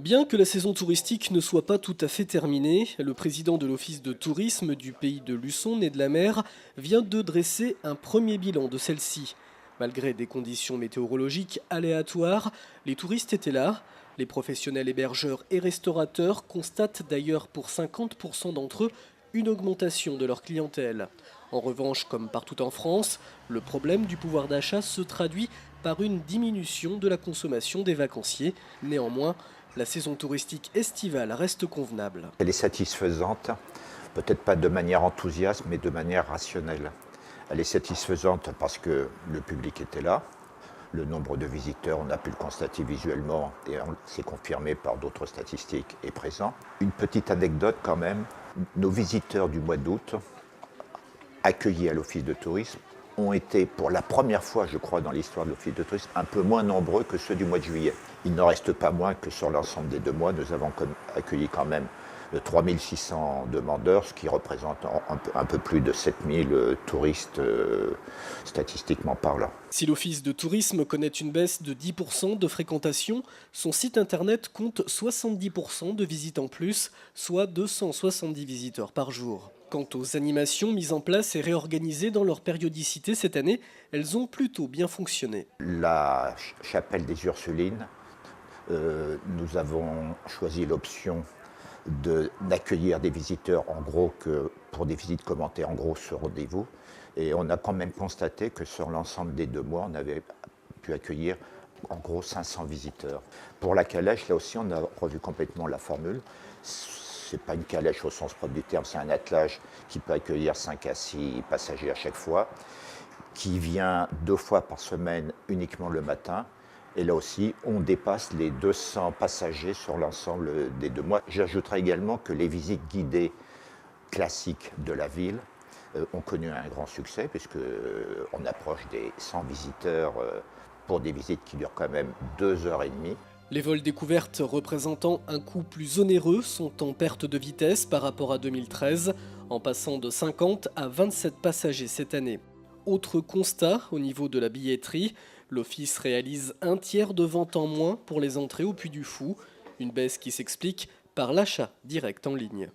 Bien que la saison touristique ne soit pas tout à fait terminée, le président de l'Office de tourisme du pays de Luçon, né de la mer, vient de dresser un premier bilan de celle-ci. Malgré des conditions météorologiques aléatoires, les touristes étaient là. Les professionnels hébergeurs et restaurateurs constatent d'ailleurs pour 50% d'entre eux une augmentation de leur clientèle. En revanche, comme partout en France, le problème du pouvoir d'achat se traduit par une diminution de la consommation des vacanciers. Néanmoins, la saison touristique estivale reste convenable. Elle est satisfaisante, peut-être pas de manière enthousiaste, mais de manière rationnelle. Elle est satisfaisante parce que le public était là. Le nombre de visiteurs, on a pu le constater visuellement et c'est confirmé par d'autres statistiques, est présent. Une petite anecdote quand même, nos visiteurs du mois d'août, accueillis à l'Office de tourisme, ont été pour la première fois, je crois, dans l'histoire de l'Office de tourisme, un peu moins nombreux que ceux du mois de juillet. Il n'en reste pas moins que sur l'ensemble des 2 mois, nous avons accueilli quand même 3600 demandeurs, ce qui représente un peu plus de 7000 touristes statistiquement parlant. Si l'Office de tourisme connaît une baisse de 10% de fréquentation, son site internet compte 70% de visites en plus, soit 270 visiteurs par jour. Quant aux animations mises en place et réorganisées dans leur périodicité cette année, elles ont plutôt bien fonctionné. La chapelle des Ursulines, nous avons choisi l'option d'accueillir des visiteurs en gros que pour des visites commentées en gros ce rendez-vous. Et on a quand même constaté que sur l'ensemble des 2 mois, on avait pu accueillir en gros 500 visiteurs. Pour la calèche, là aussi, on a revu complètement la formule. C'est pas une calèche au sens propre du terme, c'est un attelage qui peut accueillir 5 à 6 passagers à chaque fois, qui vient 2 fois par semaine uniquement le matin. Et là aussi, on dépasse les 200 passagers sur l'ensemble des 2 mois. J'ajouterai également que les visites guidées classiques de la ville ont connu un grand succès, puisqu'on approche des 100 visiteurs pour des visites qui durent quand même 2 h 30. Les vols découvertes représentant un coût plus onéreux sont en perte de vitesse par rapport à 2013, en passant de 50 à 27 passagers cette année. Autre constat au niveau de la billetterie, l'Office réalise un tiers de ventes en moins pour les entrées au Puy du Fou, une baisse qui s'explique par l'achat direct en ligne.